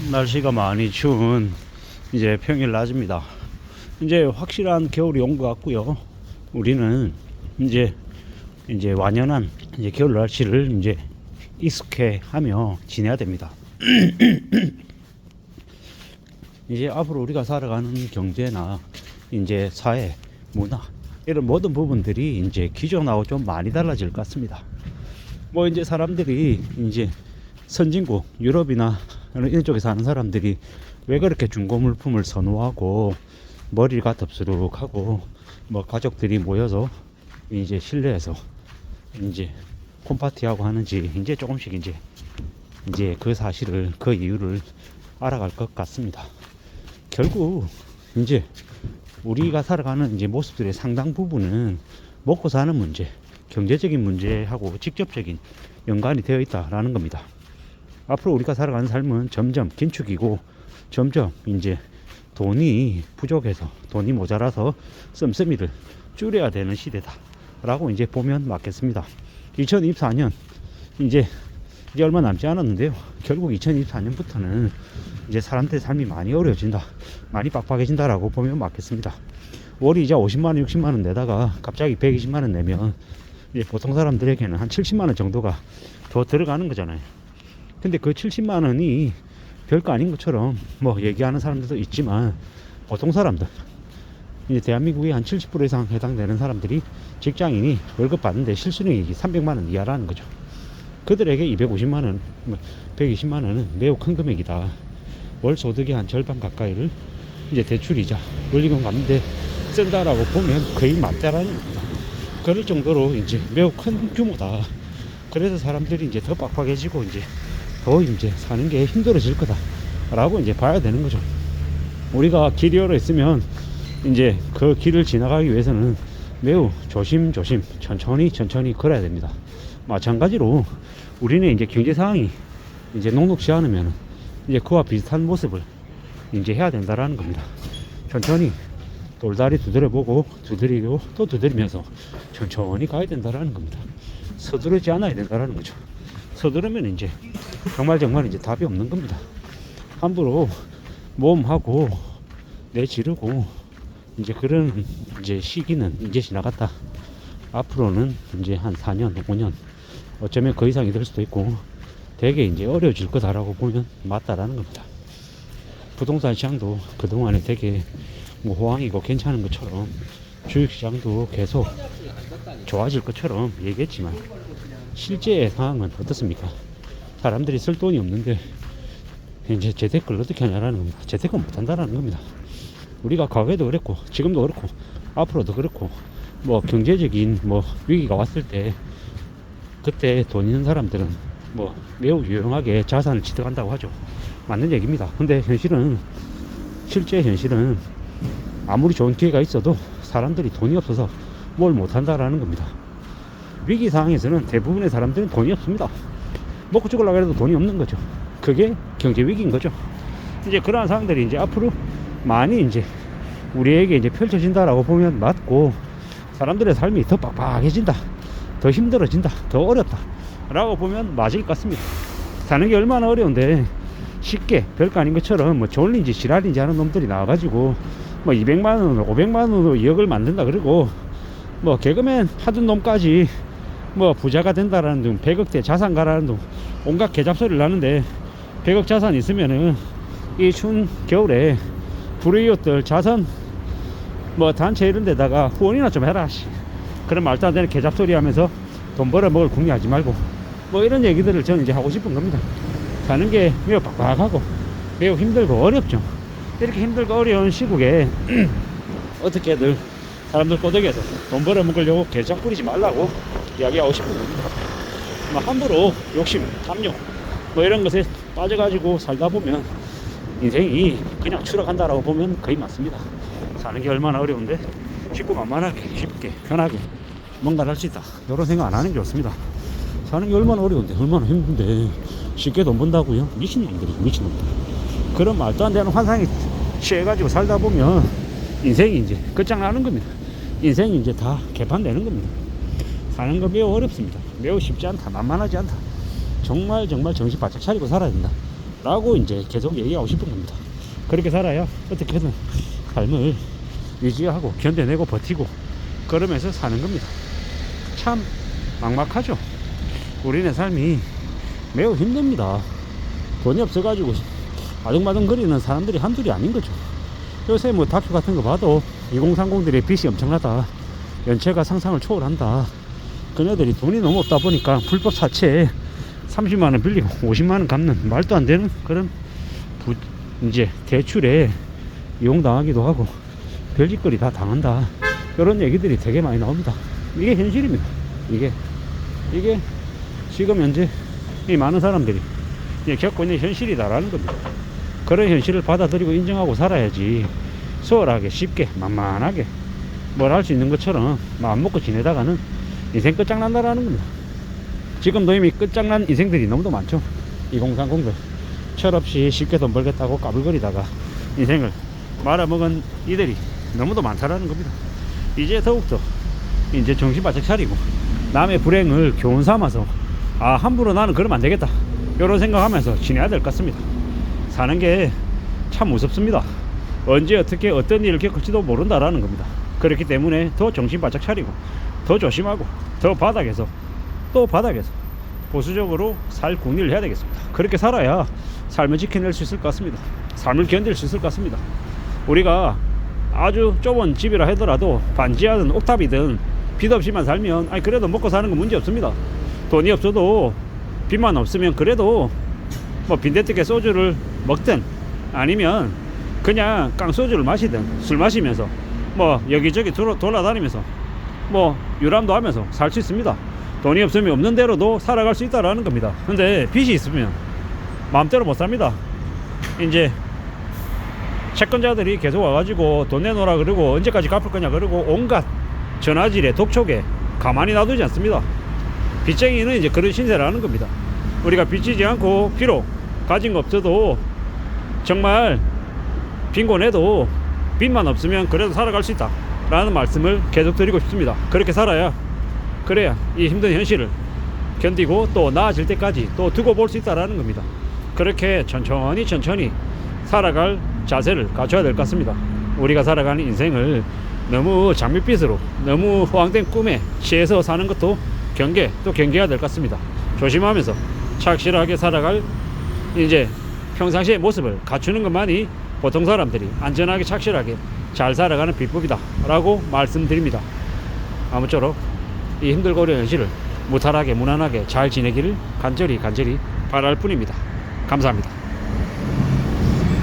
날씨가 많이 추운 이제 평일 낮입니다. 이제 확실한 겨울이 온 것 같고요. 우리는 이제 완연한 이제 겨울 날씨를 이제 익숙해하며 지내야 됩니다. 이제 앞으로 우리가 살아가는 경제나 이제 사회, 문화 이런 모든 부분들이 이제 기존하고 좀 많이 달라질 것 같습니다. 뭐 이제 사람들이 이제 선진국 유럽이나 이런 쪽에 사는 사람들이 왜 그렇게 중고 물품을 선호하고 머리가 덥수룩하고 뭐 가족들이 모여서 이제 실내에서 이제 홈파티하고 하는지 이제 조금씩 이제 그 사실을 그 이유를 알아갈 것 같습니다. 결국 이제 우리가 살아가는 이제 모습들의 상당 부분은 먹고 사는 문제, 경제적인 문제하고 직접적인 연관이 되어 있다라는 겁니다. 앞으로 우리가 살아가는 삶은 점점 긴축이고 점점 이제 돈이 부족해서 돈이 모자라서 씀씀이를 줄여야 되는 시대다라고 이제 보면 맞겠습니다. 2024년 이제 얼마 남지 않았는데요. 결국 2024년부터는 이제 사람들의 삶이 많이 어려워진다, 많이 빡빡해진다라고 보면 맞겠습니다. 월이 이제 50만원, 60만원 내다가 갑자기 120만원 내면 이제 보통 사람들에게는 한 70만원 정도가 더 들어가는 거잖아요. 근데 그 70만원이 별거 아닌 것처럼 뭐 얘기하는 사람들도 있지만 보통 사람들, 이제 대한민국의 한 70% 이상 해당되는 사람들이 직장인이 월급 받는데 실수령이 300만원 이하라는 거죠. 그들에게 250만원, 120만원은 매우 큰 금액이다. 월 소득의 한 절반 가까이를 이제 대출이자 원리금 갚는데 쓴다라고 보면 거의 맞다라는 겁니다. 그럴 정도로 이제 매우 큰 규모다. 그래서 사람들이 이제 더 빡빡해지고 더 사는 게 힘들어질 거다라고 이제 봐야 되는 거죠. 우리가 길이 얼어 있으면 이제 그 길을 지나가기 위해서는 매우 조심조심 천천히 걸어야 됩니다. 마찬가지로 우리는 이제 경제 상황이 이제 녹록지 않으면 이제 그와 비슷한 모습을 이제 해야 된다라는 겁니다. 천천히 돌다리 두드려보고 두드리고 또 두드리면서 천천히 가야 된다라는 겁니다. 서두르지 않아야 된다라는 거죠. 서두르면 이제 정말 이제 답이 없는 겁니다. 함부로 모험하고 내지르고 이제 그런 이제 시기는 이제 지나갔다. 앞으로는 이제 한 4년, 5년 어쩌면 그 이상이 될 수도 있고 되게 이제 어려워질 거다라고 보면 맞다라는 겁니다. 부동산 시장도 그동안에 되게 뭐 호황이고 괜찮은 것처럼 주식시장도 계속 좋아질 것처럼 얘기했지만 실제 상황은 어떻습니까? 사람들이 쓸 돈이 없는데 이제 재테크를 어떻게 하냐라는 겁니다. 재테크 못한다라는 겁니다. 우리가 과거에도 그랬고 지금도 그렇고 앞으로도 그렇고 뭐 경제적인 뭐 위기가 왔을 때 그때 돈 있는 사람들은 뭐 매우 유용하게 자산을 취득한다고 하죠. 맞는 얘기입니다. 근데 실제 현실은 아무리 좋은 기회가 있어도 사람들이 돈이 없어서 뭘 못한다라는 겁니다. 위기 상황에서는 대부분의 사람들은 돈이 없습니다. 먹고 죽으려고 해도 돈이 없는 거죠. 그게 경제 위기인 거죠. 이제 그러한 상황들이 이제 앞으로 많이 이제 우리에게 이제 펼쳐진다라고 보면 맞고 사람들의 삶이 더 빡빡해진다, 더 힘들어진다, 더 어렵다 라고 보면 맞을 것 같습니다. 사는 게 얼마나 어려운데 쉽게 별거 아닌 것처럼 뭐 졸린지 지랄인지 하는 놈들이 나와가지고 뭐 200만원, 500만원으로 2억을 만든다 그러고 뭐 개그맨 하던 놈까지 뭐 부자가 된다라는 둥, 100억대 자산 가라는 둥 온갖 개잡소리를 하는데 100억 자산 있으면은 이 추운 겨울에 불우이웃들 자선 뭐 단체 이런 데다가 후원이나 좀 해라. 그런 말도 안 되는 개잡소리 하면서 돈 벌어 먹을 궁리하지 말고 뭐 이런 얘기들을 저는 이제 하고 싶은 겁니다. 사는 게 매우 빡빡하고 매우 힘들고 어렵죠. 이렇게 힘들고 어려운 시국에 어떻게들 사람들 꼬덕여서 돈 벌어 먹으려고 개짝 부리지 말라고 이야기하고 싶은 겁니다. 뭐 함부로 욕심, 탐욕 뭐 이런 것에 빠져가지고 살다 보면 인생이 그냥 추락한다라고 보면 거의 맞습니다. 사는 게 얼마나 어려운데 쉽고 만만하게 쉽게 편하게 뭔가를 할 수 있다 이런 생각 안 하는 게 좋습니다. 사는 게 얼마나 어려운데 얼마나 힘든데 쉽게 돈 번다고요? 미친놈들이 미친놈들. 그런 말도 안 되는 환상에 취해가지고 살다 보면 인생이 이제 끝장나는 겁니다. 인생이 이제 다 개판되는 겁니다. 사는 거 매우 어렵습니다. 매우 쉽지 않다, 만만하지 않다. 정말 정신 바짝 차리고 살아야 된다 라고 이제 계속 얘기하고 싶은 겁니다. 그렇게 살아야 어떻게든 삶을 유지하고 견뎌내고 버티고 그러면서 사는 겁니다. 참 막막하죠. 우리네 삶이 매우 힘듭니다. 돈이 없어가지고 아등바등 거리는 사람들이 한둘이 아닌 거죠. 요새 뭐 다큐 같은 거 봐도 2030들의 빚이 엄청나다, 연체가 상상을 초월한다, 그녀들이 돈이 너무 없다 보니까 불법 사채에 30만원 빌리고 50만원 갚는 말도 안 되는 그런 이제 대출에 이용당하기도 하고 별짓거리 다 당한다, 이런 얘기들이 되게 많이 나옵니다. 이게 현실입니다. 이게 지금 현재 이 많은 사람들이 겪고 있는 현실이다라는 겁니다. 그런 현실을 받아들이고 인정하고 살아야지 수월하게 쉽게 만만하게 뭘 할 수 있는 것처럼 마음 먹고 지내다가는 인생 끝장난다라는 겁니다. 지금도 이미 끝장난 인생들이 너무도 많죠. 2030들 철없이 쉽게 돈 벌겠다고 까불거리다가 인생을 말아먹은 이들이 너무도 많다라는 겁니다. 이제 더욱더 이제 정신 바짝 차리고 남의 불행을 교훈 삼아서 함부로 나는 그러면 안 되겠다, 이런 생각하면서 지내야 될 것 같습니다. 사는 게 참 무섭습니다. 언제 어떻게 어떤 일을 겪을지도 모른다라는 겁니다. 그렇기 때문에 더 정신 바짝 차리고 더 조심하고 더 바닥에서 보수적으로 살 궁리를 해야 되겠습니다. 그렇게 살아야 삶을 지켜낼 수 있을 것 같습니다. 삶을 견딜 수 있을 것 같습니다. 우리가 아주 좁은 집이라 하더라도 반지하든 옥탑이든 빚 없이만 살면 그래도 먹고 사는 건 문제 없습니다. 돈이 없어도 빚만 없으면 그래도 뭐 빈대떡에 소주를 먹든 아니면 그냥 깡소주를 마시든 술 마시면서 뭐 여기저기 돌아다니면서 뭐 유람도 하면서 살 수 있습니다. 돈이 없으면 없는 대로도 살아갈 수 있다라는 겁니다. 근데 빚이 있으면 마음대로 못 삽니다. 이제 채권자들이 계속 와가지고 돈 내놓으라 그러고 언제까지 갚을 거냐 그러고 온갖 전화질에 독촉에 가만히 놔두지 않습니다. 빚쟁이는 이제 그런 신세라는 겁니다. 우리가 빚지지 않고 비록 가진 거 없어도 정말 빈곤해도 빚만 없으면 그래도 살아갈 수 있다 라는 말씀을 계속 드리고 싶습니다. 그렇게 살아야 그래야 이 힘든 현실을 견디고 또 나아질 때까지 또 두고 볼 수 있다라는 겁니다. 그렇게 천천히 살아갈 자세를 갖춰야 될 것 같습니다. 우리가 살아가는 인생을 너무 장밋빛으로 너무 허황된 꿈에 취해서 사는 것도 경계해야 될 것 같습니다. 조심하면서 착실하게 살아갈 이제 평상시의 모습을 갖추는 것만이 보통 사람들이 안전하게 착실하게 잘 살아가는 비법이다 라고 말씀드립니다. 아무쪼록 이 힘들고 어려운 현실을 무탈하게 무난하게 잘 지내기를 간절히 바랄 뿐입니다. 감사합니다.